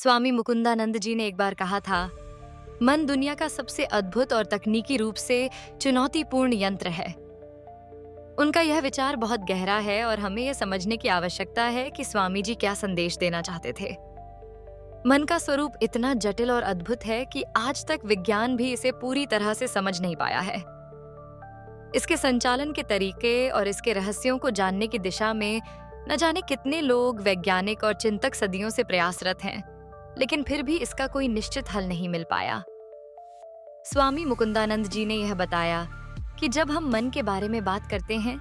स्वामी मुकुंदानंद जी ने एक बार कहा था, मन दुनिया का सबसे अद्भुत और तकनीकी रूप से चुनौतीपूर्ण यंत्र है। उनका यह विचार बहुत गहरा है और हमें यह समझने की आवश्यकता है कि स्वामी जी क्या संदेश देना चाहते थे। मन का स्वरूप इतना जटिल और अद्भुत है कि आज तक विज्ञान भी इसे पूरी तरह से समझ नहीं पाया है। इसके संचालन के तरीके और इसके रहस्यों को जानने की दिशा में न जाने कितने लोग, वैज्ञानिक और चिंतक सदियों से प्रयासरत हैं, लेकिन फिर भी इसका कोई निश्चित हल नहीं मिल पाया। स्वामी मुकुंदानंद जी ने यह बताया कि जब हम मन के बारे में बात करते हैं,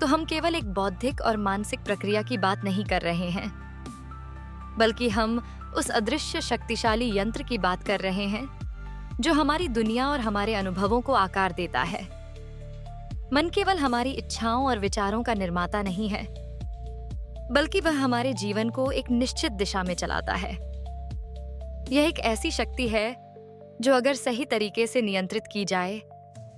तो हम केवल एक बौद्धिक और मानसिक प्रक्रिया की बात नहीं कर रहे हैं, बल्कि हम उस अदृश्य शक्तिशाली यंत्र की बात कर रहे हैं जो हमारी दुनिया और हमारे अनुभवों को आकार देता है। मन केवल हमारी इच्छाओं और विचारों का निर्माता नहीं है, बल्कि वह हमारे जीवन को एक निश्चित दिशा में चलाता है। यह एक ऐसी शक्ति है जो अगर सही तरीके से नियंत्रित की जाए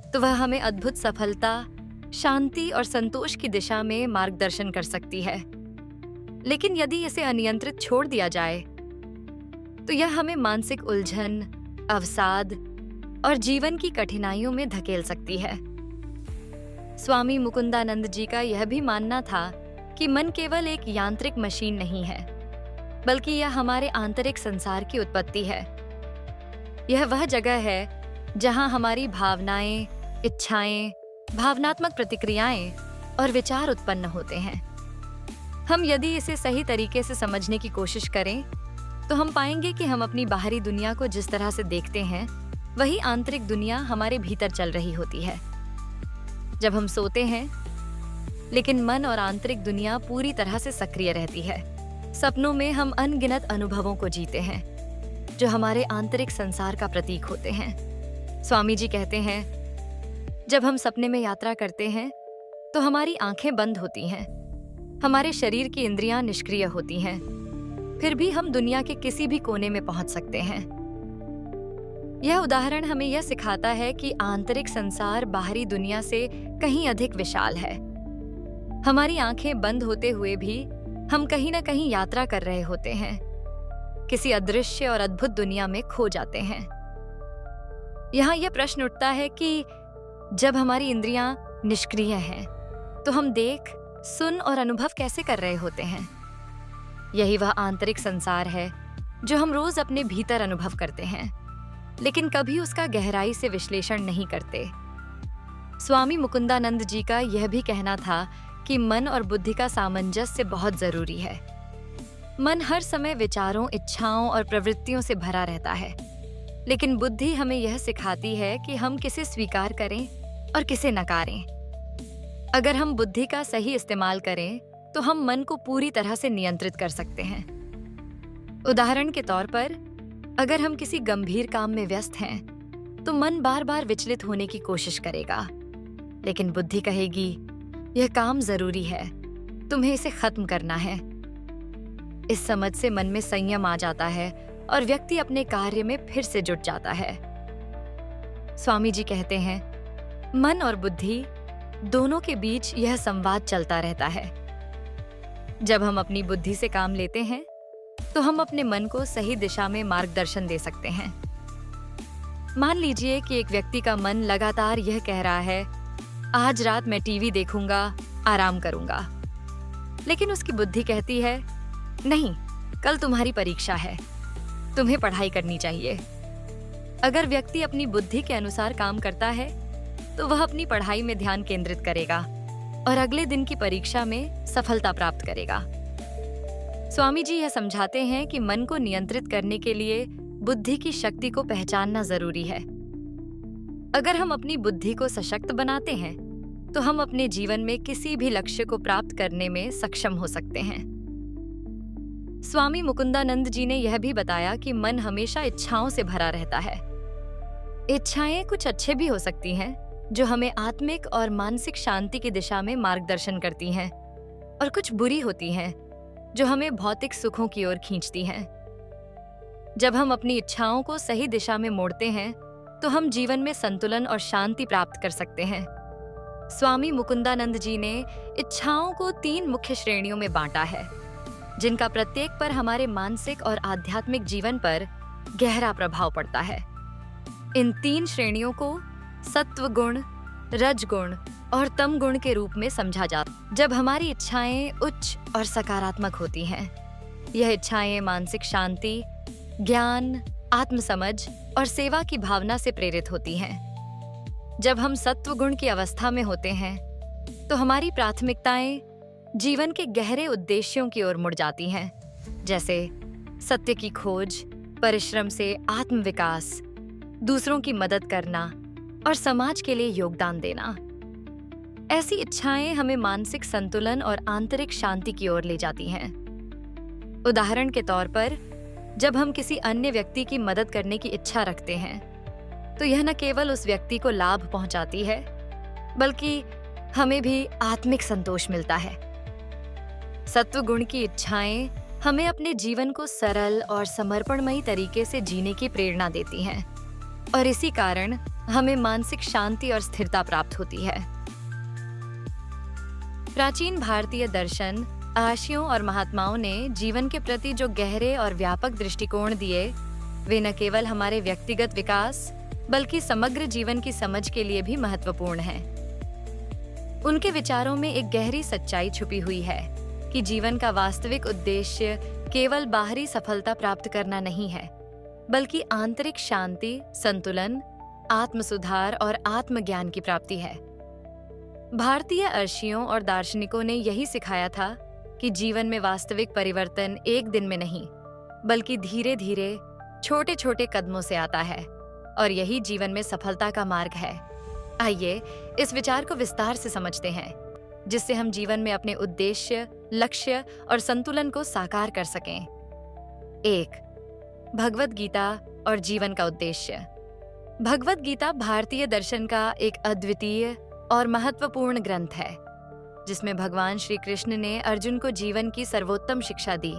तो वह हमें अद्भुत सफलता, शांति और संतोष की दिशा में मार्गदर्शन कर सकती है। लेकिन यदि इसे अनियंत्रित छोड़ दिया जाए तो यह हमें मानसिक उलझन, अवसाद और जीवन की कठिनाइयों में धकेल सकती है। स्वामी मुकुंदानंद जी का यह भी मानना था कि मन केवल एक यांत्रिक मशीन नहीं है, बल्कि यह हमारे आंतरिक संसार की उत्पत्ति है। यह वह जगह है जहां हमारी भावनाएं, इच्छाएं, भावनात्मक प्रतिक्रियाएं और विचार उत्पन्न होते हैं। हम यदि इसे सही तरीके से समझने की कोशिश करें तो हम पाएंगे कि हम अपनी बाहरी दुनिया को जिस तरह से देखते हैं, वही आंतरिक दुनिया हमारे भीतर चल रही होती है। जब हम सोते हैं, लेकिन मन और आंतरिक दुनिया पूरी तरह से सक्रिय रहती है। सपनों में हम अनगिनत अनुभवों को जीते हैं जो हमारे आंतरिक संसार का प्रतीक होते हैं। स्वामी जी कहते हैं, जब हम सपने में यात्रा करते हैं तो हमारी आंखें बंद होती हैं, हमारे शरीर की इंद्रियां निष्क्रिय होती हैं, फिर भी हम दुनिया के किसी भी कोने में पहुंच सकते हैं। यह उदाहरण हमें यह सिखाता है कि आंतरिक संसार बाहरी दुनिया से कहीं अधिक विशाल है। हमारी आंखें बंद होते हुए भी हम कहीं ना कहीं यात्रा कर रहे होते हैं, किसी अदृश्य और अद्भुत दुनिया में खो जाते हैं। यहाँ यह प्रश्न उठता है कि जब हमारी इंद्रियां निष्क्रिय हैं, तो हम देख, सुन और अनुभव कैसे कर रहे होते हैं? यही वह आंतरिक संसार है जो हम रोज अपने भीतर अनुभव करते हैं, लेकिन कभी उसका गहराई से विश्लेषण नहीं करते। स्वामी मुकुंदानंद जी का यह भी कहना था कि मन और बुद्धि का सामंजस्य बहुत जरूरी है। मन हर समय विचारों, इच्छाओं और प्रवृत्तियों से भरा रहता है, लेकिन बुद्धि हमें यह सिखाती है कि हम किसे स्वीकार करें और किसे नकारें। अगर हम बुद्धि का सही इस्तेमाल करें तो हम मन को पूरी तरह से नियंत्रित कर सकते हैं। उदाहरण के तौर पर, अगर हम किसी गंभीर काम में व्यस्त हैं तो मन बार बार विचलित होने की कोशिश करेगा, लेकिन बुद्धि कहेगी, यह काम जरूरी है, तुम्हें इसे खत्म करना है। इस समझ से मन में संयम आ जाता है और व्यक्ति अपने कार्य में फिर से जुट जाता है। स्वामी जी कहते हैं, मन और बुद्धि दोनों के बीच यह संवाद चलता रहता है। जब हम अपनी बुद्धि से काम लेते हैं तो हम अपने मन को सही दिशा में मार्गदर्शन दे सकते हैं। मान लीजिए कि एक व्यक्ति का मन लगातार यह कह रहा है, आज रात मैं टीवी देखूंगा, आराम करूंगा, लेकिन उसकी बुद्धि कहती है, नहीं, कल तुम्हारी परीक्षा है, तुम्हें पढ़ाई करनी चाहिए। अगर व्यक्ति अपनी बुद्धि के अनुसार काम करता है तो वह अपनी पढ़ाई में ध्यान केंद्रित करेगा और अगले दिन की परीक्षा में सफलता प्राप्त करेगा। स्वामी जी यह समझाते हैं कि मन को नियंत्रित करने के लिए बुद्धि की शक्ति को पहचानना जरूरी है। अगर हम अपनी बुद्धि को सशक्त बनाते हैं तो हम अपने जीवन में किसी भी लक्ष्य को प्राप्त करने में सक्षम हो सकते हैं। स्वामी मुकुंदानंद जी ने यह भी बताया कि मन हमेशा इच्छाओं से भरा रहता है। इच्छाएं कुछ अच्छे भी हो सकती हैं जो हमें आत्मिक और मानसिक शांति की दिशा में मार्गदर्शन करती हैं, और कुछ बुरी होती हैं जो हमें भौतिक सुखों की ओर खींचती हैं। जब हम अपनी इच्छाओं को सही दिशा में मोड़ते हैं तो हम जीवन में संतुलन और शांति प्राप्त कर सकते हैं। स्वामी मुकुंदानंद जी ने इच्छाओं को 3 मुख्य श्रेणियों में बांटा है। जिनका प्रत्येक पर हमारे मानसिक और आध्यात्मिक जीवन पर गहरा प्रभाव पड़ता है। इन 3 श्रेणियों को सत्व गुण, रज गुण और तम गुण के रूप में समझा जाता। जब हमारी इच्छाएं उच्च और सकारात्मक होती हैं, यह इच्छाएं मानसिक शांति, ज्ञान, आत्मसमझ और सेवा की भावना से प्रेरित होती हैं। जब हम सत्व गुण की अवस्था में होते हैं, तो हमारी प्राथमिकताएं जीवन के गहरे उद्देश्यों की ओर मुड़ जाती हैं, जैसे सत्य की खोज, परिश्रम से आत्मविकास, दूसरों की मदद करना और समाज के लिए योगदान देना। ऐसी इच्छाएं हमें मानसिक संतुलन और आंतरिक शांति की ओर ले जाती हैं। उदाहरण के तौर पर, जब हम किसी अन्य व्यक्ति की मदद करने की इच्छा रखते हैं, तो यह न केवल उस व्यक्ति को लाभ पहुंचाती है, बल्कि हमें भी आत्मिक संतोष मिलता है। सत्व गुण की इच्छाएं हमें अपने जीवन को सरल और समर्पणमयी तरीके से जीने की प्रेरणा देती हैं, और इसी कारण हमें मानसिक शांति और स्थिरता प्राप्त होती है। प्राचीन भारतीय दर्शन, आर्षियों और महात्माओं ने जीवन के प्रति जो गहरे और व्यापक दृष्टिकोण दिए, वे न केवल हमारे व्यक्तिगत विकास बल्कि समग्र जीवन की समझ के लिए भी महत्वपूर्ण हैं। उनके विचारों में एक गहरी सच्चाई छुपी हुई है कि जीवन का वास्तविक उद्देश्य केवल बाहरी सफलता प्राप्त करना नहीं है, बल्कि आंतरिक शांति, संतुलन, आत्मसुधार और आत्मज्ञान की प्राप्ति है। भारतीय अर्षियों और दार्शनिकों ने यही सिखाया था कि जीवन में वास्तविक परिवर्तन एक दिन में नहीं, बल्कि धीरे धीरे छोटे छोटे कदमों से आता है, और यही जीवन में सफलता का मार्ग है। आइए इस विचार को विस्तार से समझते हैं, जिससे हम जीवन में अपने उद्देश्य, लक्ष्य और संतुलन को साकार कर सकें। 1. भगवद गीता और जीवन का उद्देश्य। भगवद गीता भारतीय दर्शन का एक अद्वितीय और महत्वपूर्ण ग्रंथ है, जिसमें भगवान श्री कृष्ण ने अर्जुन को जीवन की सर्वोत्तम शिक्षा दी।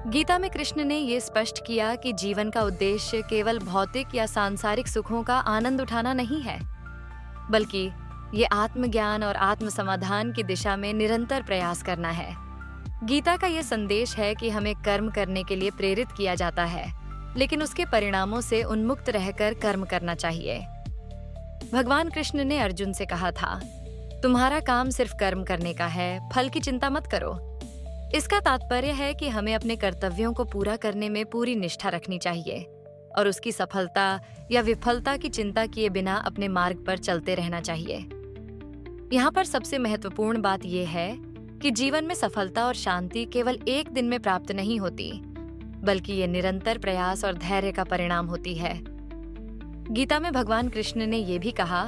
गीता में कृष्ण ने ये स्पष्ट किया कि जीवन का उद्देश्य केवल भौतिक या सांसारिक सुखों का आनंद उठाना नहीं है, बल्कि ये आत्मज्ञान और आत्मसमाधान की दिशा में निरंतर प्रयास करना है। गीता का ये संदेश है कि हमें कर्म करने के लिए प्रेरित किया जाता है, लेकिन उसके परिणामों से उन्मुक्त रहकर कर्म करना चाहिए। भगवान कृष्ण ने अर्जुन से कहा था, तुम्हारा काम सिर्फ कर्म करने का है, फल की चिंता मत करो। इसका तात्पर्य है कि हमें अपने कर्तव्यों को पूरा करने में पूरी निष्ठा रखनी चाहिए और उसकी सफलता या विफलता की चिंता किए बिना अपने मार्ग पर चलते रहना चाहिए। यहाँ पर सबसे महत्वपूर्ण बात यह है कि जीवन में सफलता और शांति केवल एक दिन में प्राप्त नहीं होती, बल्कि ये निरंतर प्रयास और धैर्य का परिणाम होती है। गीता में भगवान कृष्ण ने यह भी कहा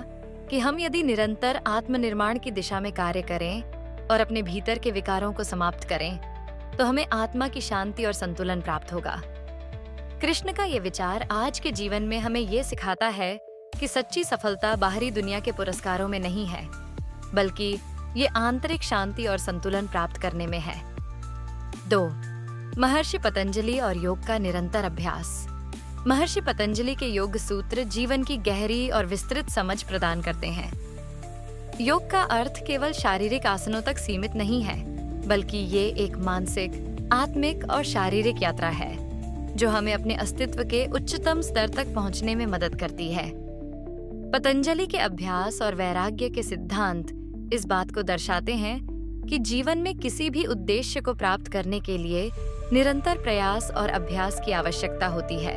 कि हम यदि निरंतर आत्मनिर्माण की दिशा में कार्य करें और अपने भीतर के विकारों को समाप्त करें, तो हमें आत्मा की शांति और संतुलन प्राप्त होगा। कृष्ण का ये विचार आज के जीवन में हमें ये सिखाता है कि सच्ची सफलता बाहरी दुनिया के पुरस्कारों में नहीं है, बल्कि ये आंतरिक शांति और संतुलन प्राप्त करने में है। 2. महर्षि पतंजलि और योग का निरंतर अभ्यास। महर्षि पतंजलि के योग सूत्र जीवन की गहरी और विस्तृत समझ प्रदान करते हैं। योग का अर्थ केवल शारीरिक आसनों तक सीमित नहीं है, बल्कि ये एक मानसिक, आत्मिक और शारीरिक यात्रा है जो हमें अपने अस्तित्व के उच्चतम स्तर तक पहुंचने में मदद करती है। पतंजलि के अभ्यास और वैराग्य के सिद्धांत इस बात को दर्शाते हैं कि जीवन में किसी भी उद्देश्य को प्राप्त करने के लिए निरंतर प्रयास और अभ्यास की आवश्यकता होती है।